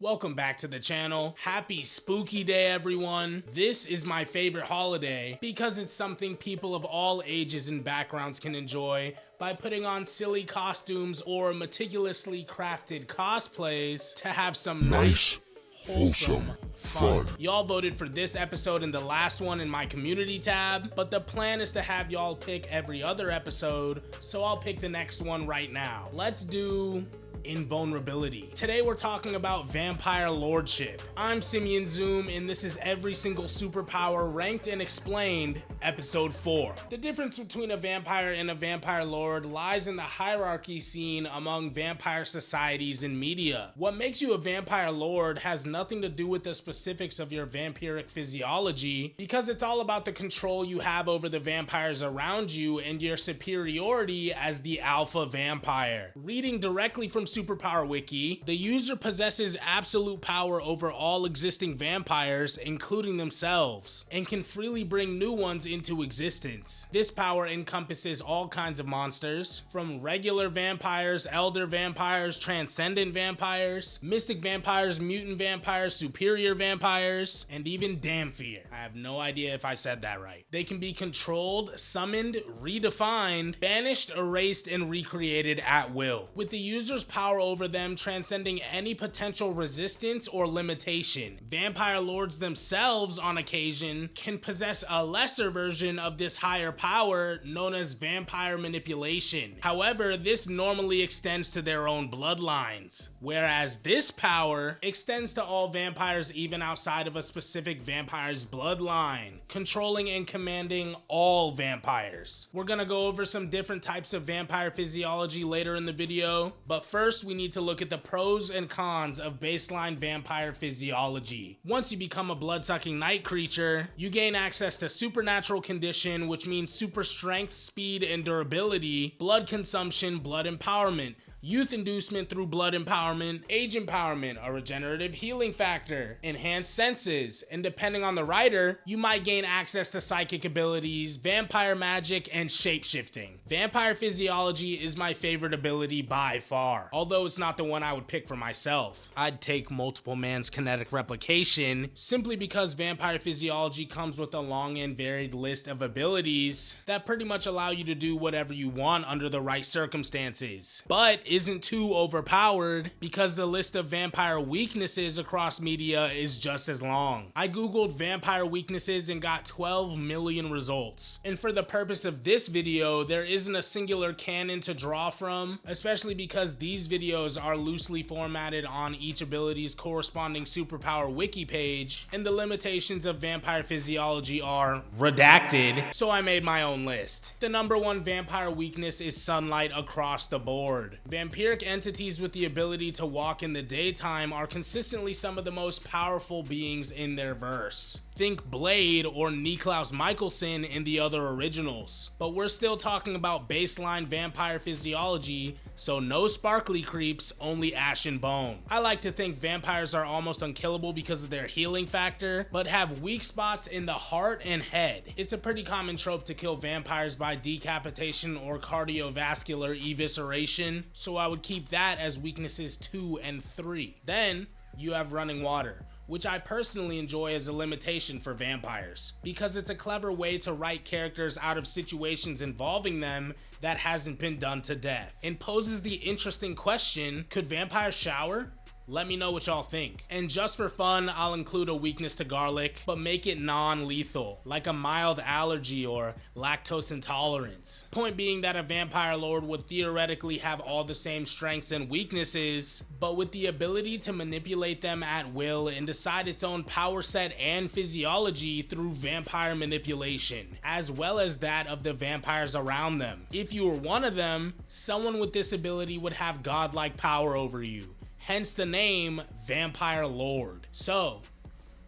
Welcome back to the channel. Happy spooky day, everyone. This is my favorite holiday because it's something people of all ages and backgrounds can enjoy by putting on silly costumes or meticulously crafted cosplays to have some nice, wholesome fun. Y'all voted for this episode and the last one in my community tab, but the plan is to have y'all pick every other episode, so I'll pick the next one right now. Let's do invulnerability. Today we're talking about vampire lordship. I'm Simeon Zoom and this is every single superpower ranked and explained episode 4. The difference between a vampire and a vampire lord lies in the hierarchy seen among vampire societies and media. What makes you a vampire lord has nothing to do with the specifics of your vampiric physiology, because it's all about the control you have over the vampires around you and your superiority as the alpha vampire. Reading directly from Superpower Wiki, the user possesses absolute power over all existing vampires, including themselves, and can freely bring new ones into existence. This power encompasses all kinds of monsters, from regular vampires, elder vampires, transcendent vampires, mystic vampires, mutant vampires, superior vampires, and even Damphir. I have no idea if I said that right. They can be controlled, summoned, redefined, banished, erased, and recreated at will, with the user's power over them transcending any potential resistance or limitation. Vampire lords themselves, on occasion, can possess a lesser version of this higher power known as vampire manipulation. However, this normally extends to their own bloodlines, whereas this power extends to all vampires even outside of a specific vampire's bloodline, controlling and commanding all vampires. We're gonna go over some different types of vampire physiology later in the video, but first we need to look at the pros and cons of baseline vampire physiology. Once you become a blood-sucking night creature, you gain access to supernatural condition, which means super strength, speed, and durability, blood consumption, blood empowerment, youth inducement through blood empowerment, age empowerment, a regenerative healing factor, enhanced senses, and depending on the writer, you might gain access to psychic abilities, vampire magic, and shapeshifting. Vampire physiology is my favorite ability by far, although it's not the one I would pick for myself. I'd take multiple man's kinetic replication simply because vampire physiology comes with a long and varied list of abilities that pretty much allow you to do whatever you want under the right circumstances, but isn't too overpowered because the list of vampire weaknesses across media is just as long. I googled vampire weaknesses and got 12 million results. And for the purpose of this video, there isn't a singular canon to draw from, especially because these videos are loosely formatted on each ability's corresponding superpower wiki page, and the limitations of vampire physiology are redacted, so I made my own list. The number one vampire weakness is sunlight across the board. Vampiric entities with the ability to walk in the daytime are consistently some of the most powerful beings in their verse. Think Blade or Niklaus Michelson in the other originals. But we're still talking about baseline vampire physiology, so no sparkly creeps, only ash and bone. I like to think vampires are almost unkillable because of their healing factor, but have weak spots in the heart and head. It's a pretty common trope to kill vampires by decapitation or cardiovascular evisceration, so I would keep that as weaknesses 2 and 3. Then you have running water, which I personally enjoy as a limitation for vampires, because it's a clever way to write characters out of situations involving them that hasn't been done to death, and poses the interesting question, could vampires shower? Let me know what y'all think. And just for fun, I'll include a weakness to garlic, but make it non-lethal, like a mild allergy or lactose intolerance. Point being that a vampire lord would theoretically have all the same strengths and weaknesses, but with the ability to manipulate them at will and decide its own power set and physiology through vampire manipulation, as well as that of the vampires around them. If you were one of them, someone with this ability would have godlike power over you. Hence the name Vampire Lord. So,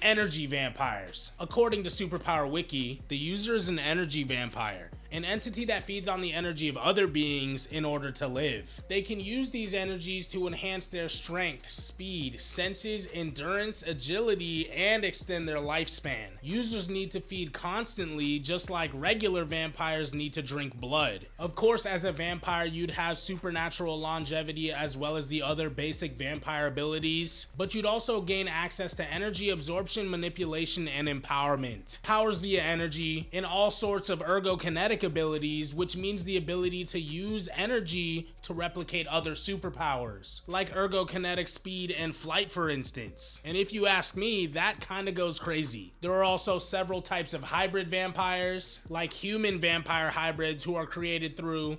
energy vampires. According to Superpower Wiki, the user is an energy vampire, an entity that feeds on the energy of other beings in order to live. They can use these energies to enhance their strength, speed, senses, endurance, agility, and extend their lifespan. Users need to feed constantly, just like regular vampires need to drink blood. Of course, as a vampire, you'd have supernatural longevity as well as the other basic vampire abilities, but you'd also gain access to energy absorption, manipulation, and empowerment. Powers via energy, and all sorts of ergokinetic abilities, which means the ability to use energy to replicate other superpowers, like ergokinetic speed and flight, for instance. And if you ask me, that kinda goes crazy. There are also several types of hybrid vampires, like human vampire hybrids who are created through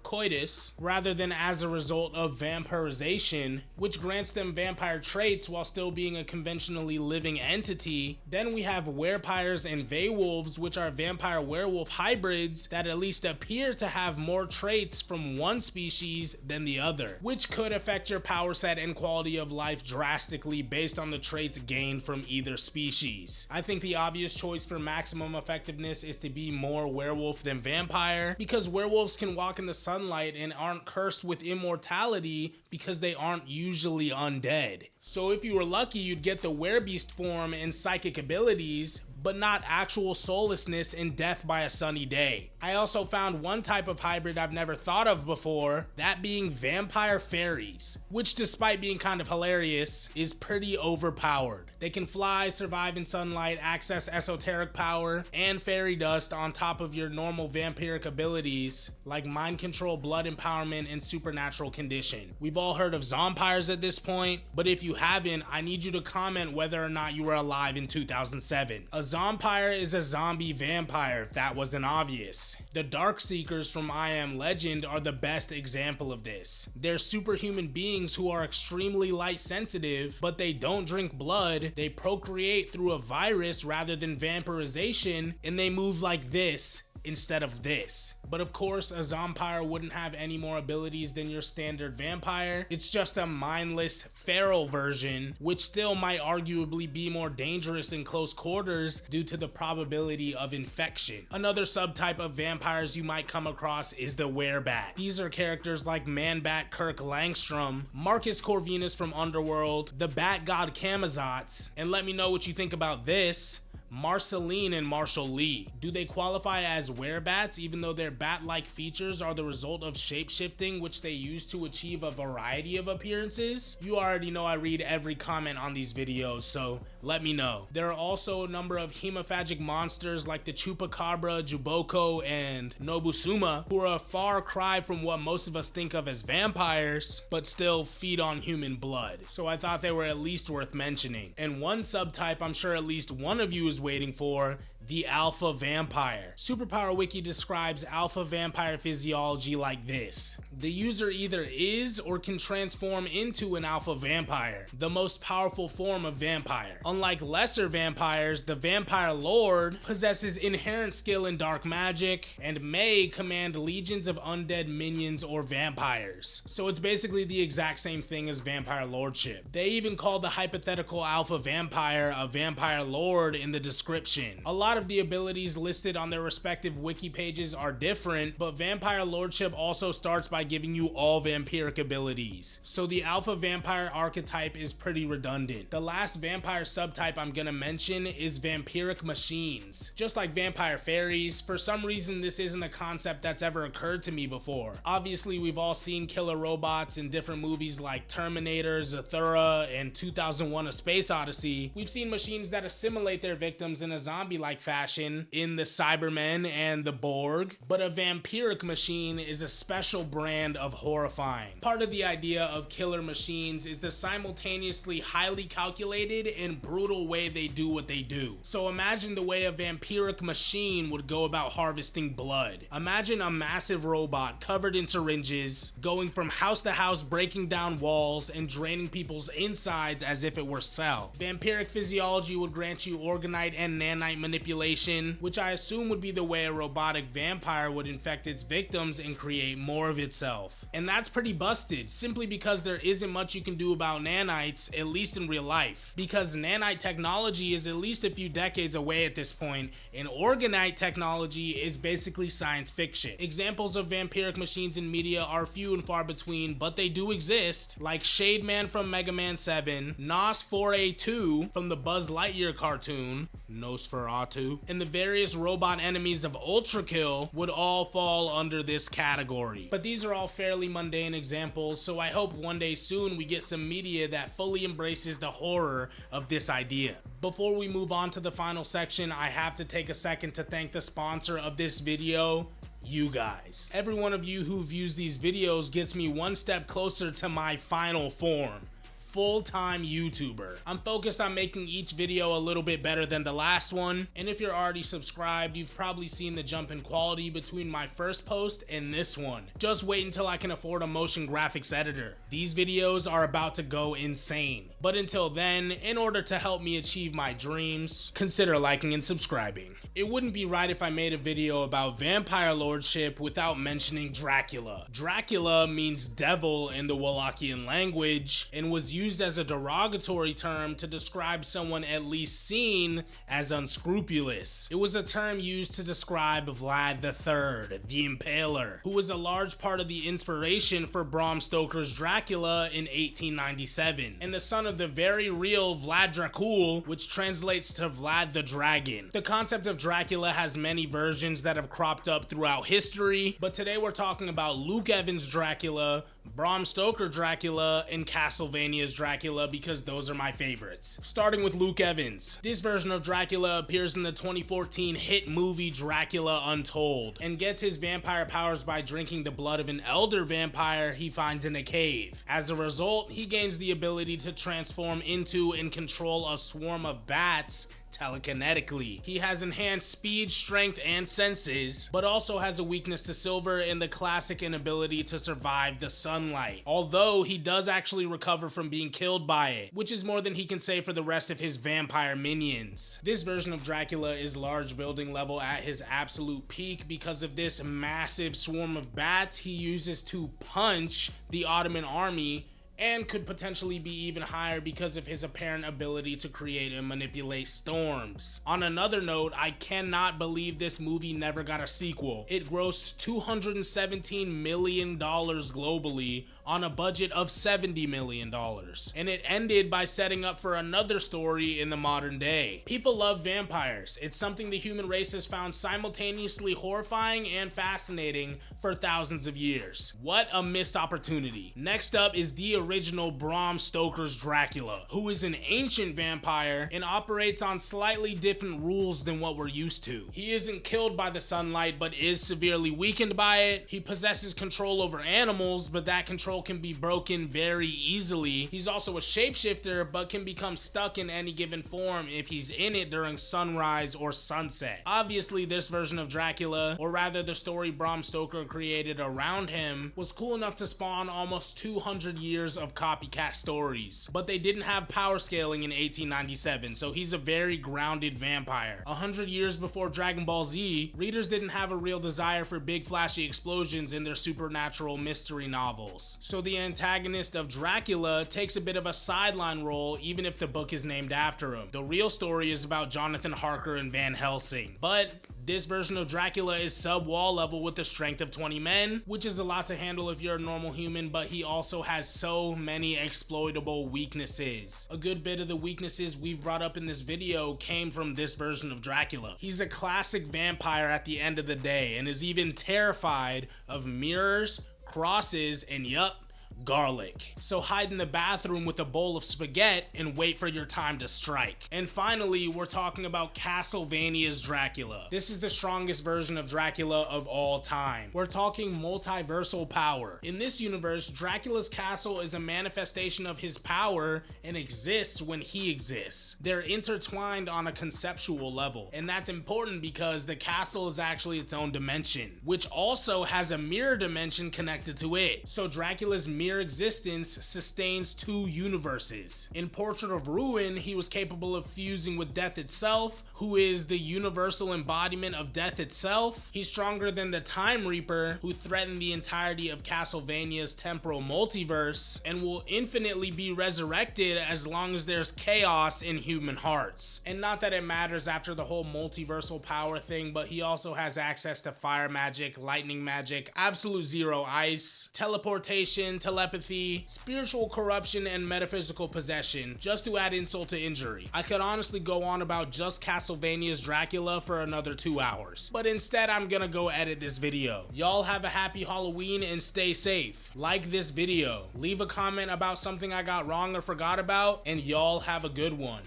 coitus rather than as a result of vampirization, which grants them vampire traits while still being a conventionally living entity. Then we have werepires and vaywolves, which are vampire werewolf hybrids that at least appear to have more traits from one species than the other, which could affect your power set and quality of life drastically based on the traits gained from either species. I think the obvious choice for maximum effectiveness is to be more werewolf than vampire, because werewolves can walk in the sunlight and aren't cursed with immortality because they aren't usually undead. So if you were lucky, you'd get the werebeast form and psychic abilities, but not actual soullessness and death by a sunny day. I also found one type of hybrid I've never thought of before, that being vampire fairies, which despite being kind of hilarious, is pretty overpowered. They can fly, survive in sunlight, access esoteric power, and fairy dust on top of your normal vampiric abilities, like mind control, blood empowerment, and supernatural condition. We've all heard of zompires at this point, but if you haven't, I need you to comment whether or not you were alive in 2007. A zompire is a zombie vampire, if that wasn't obvious. The Darkseekers from I Am Legend are the best example of this. They're superhuman beings who are extremely light sensitive, but they don't drink blood, they procreate through a virus rather than vampirization, and they move like this instead of this. But of course, a zompire wouldn't have any more abilities than your standard vampire. It's just a mindless, feral version, which still might arguably be more dangerous in close quarters due to the probability of infection. Another subtype of vampires you might come across is the werebat. These are characters like Man-Bat Kirk Langstrom, Marcus Corvinus from Underworld, the Bat God Camazotz, and let me know what you think about this: Marceline and Marshall Lee. Do they qualify as werebats even though their bat-like features are the result of shapeshifting, which they use to achieve a variety of appearances? You already know I read every comment on these videos, so let me know. There are also a number of hemophagic monsters like the Chupacabra, Juboko, and Nobusuma, who are a far cry from what most of us think of as vampires, but still feed on human blood. So I thought they were at least worth mentioning. And one subtype I'm sure at least one of you is waiting for: the alpha vampire. Superpower Wiki describes alpha vampire physiology like this: the user either is or can transform into an alpha vampire, the most powerful form of vampire. Unlike lesser vampires, the vampire lord possesses inherent skill in dark magic and may command legions of undead minions or vampires. So it's basically the exact same thing as vampire lordship. They even call the hypothetical alpha vampire a vampire lord in the description. A lot of the abilities listed on their respective wiki pages are different, but vampire lordship also starts by giving you all vampiric abilities. So the alpha vampire archetype is pretty redundant. The last vampire subtype I'm gonna mention is vampiric machines. Just like vampire fairies, for some reason this isn't a concept that's ever occurred to me before. Obviously we've all seen killer robots in different movies like Terminator, Zathura, and 2001: A Space Odyssey. We've seen machines that assimilate their victims in a zombie-like fashion in the Cybermen and the Borg, but a vampiric machine is a special brand of horrifying. Part of the idea of killer machines is the simultaneously highly calculated and brutal way they do what they do. So imagine the way a vampiric machine would go about harvesting blood. Imagine a massive robot covered in syringes, going from house to house, breaking down walls and draining people's insides as if it were cell. Vampiric physiology would grant you orgonite and nanite manipulation manipulation, which I assume would be the way a robotic vampire would infect its victims and create more of itself. And that's pretty busted, simply because there isn't much you can do about nanites, at least in real life, because nanite technology is at least a few decades away at this point, and orgonite technology is basically science fiction. Examples of vampiric machines in media are few and far between, but they do exist, like Shademan from Mega Man 7, Nos 4A2 from the Buzz Lightyear cartoon, Nosferatu, and the various robot enemies of Ultra Kill would all fall under this category. But these are all fairly mundane examples, so I hope one day soon we get some media that fully embraces the horror of this idea. Before we move on to the final section, I have to take a second to thank the sponsor of this video, you guys. Every one of you who views these videos gets me one step closer to my final form. Full-time YouTuber. I'm focused on making each video a little bit better than the last one, and if you're already subscribed, you've probably seen the jump in quality between my first post and this one. Just wait until I can afford a motion graphics editor. These videos are about to go insane. But until then, in order to help me achieve my dreams, consider liking and subscribing. It wouldn't be right if I made a video about vampire lordship without mentioning Dracula. Dracula means devil in the Wallachian language and was used as a derogatory term to describe someone at least seen as unscrupulous. It was a term used to describe Vlad III, the Impaler, who was a large part of the inspiration for Bram Stoker's Dracula in 1897, and the son of the very real Vlad Dracul, which translates to Vlad the Dragon. The concept of Dracula has many versions that have cropped up throughout history, but today we're talking about Luke Evans' Dracula, Bram Stoker Dracula, and Castlevania's Dracula because those are my favorites. Starting with Luke Evans. This version of Dracula appears in the 2014 hit movie Dracula Untold and gets his vampire powers by drinking the blood of an elder vampire he finds in a cave. As a result, he gains the ability to transform into and control a swarm of bats telekinetically. He has enhanced speed, strength, and senses, but also has a weakness to silver and the classic inability to survive the sunlight. Although he does actually recover from being killed by it, which is more than he can say for the rest of his vampire minions. This version of Dracula is large building level at his absolute peak because of this massive swarm of bats he uses to punch the Ottoman army, and could potentially be even higher because of his apparent ability to create and manipulate storms. On another note, I cannot believe this movie never got a sequel. It grossed $217 million globally on a budget of $70 million, and it ended by setting up for another story in the modern day. People love vampires. It's something the human race has found simultaneously horrifying and fascinating for thousands of years. What a missed opportunity. Next up is the original Bram Stoker's Dracula, who is an ancient vampire and operates on slightly different rules than what we're used to. He isn't killed by the sunlight, but is severely weakened by it. He possesses control over animals, but that control can be broken very easily. He's also a shapeshifter, but can become stuck in any given form if he's in it during sunrise or sunset. Obviously, this version of Dracula, or rather the story Bram Stoker created around him, was cool enough to spawn almost 200 years of copycat stories, but they didn't have power scaling in 1897, so he's a very grounded vampire. 100 years before Dragon Ball Z, readers didn't have a real desire for big flashy explosions in their supernatural mystery novels. So the antagonist of Dracula takes a bit of a sideline role even if the book is named after him. The real story is about Jonathan Harker and Van Helsing, but this version of Dracula is sub-wall level with the strength of 20 men, which is a lot to handle if you're a normal human, but he also has so many exploitable weaknesses. A good bit of the weaknesses we've brought up in this video came from this version of Dracula. He's a classic vampire at the end of the day and is even terrified of mirrors, crosses, and yup, garlic. So hide in the bathroom with a bowl of spaghetti and wait for your time to strike. And finally, we're talking about Castlevania's Dracula. This is the strongest version of Dracula of all time. We're talking multiversal power. In this universe, Dracula's castle is a manifestation of his power and exists when he exists. They're intertwined on a conceptual level, and that's important because the castle is actually its own dimension, which also has a mirror dimension connected to it. So Dracula's mirror mere existence sustains 2 universes. In Portrait of Ruin, he was capable of fusing with death itself, who is the universal embodiment of death itself. He's stronger than the Time Reaper, who threatened the entirety of Castlevania's temporal multiverse, and will infinitely be resurrected as long as there's chaos in human hearts. And not that it matters after the whole multiversal power thing, but he also has access to fire magic, lightning magic, absolute zero ice, teleportation, telepathy, spiritual corruption, and metaphysical possession, just to add insult to injury. I could honestly go on about just Castlevania's Dracula for another 2 hours, but instead I'm gonna go edit this video. Y'all have a happy Halloween and stay safe. Like this video, leave a comment about something I got wrong or forgot about, and y'all have a good one.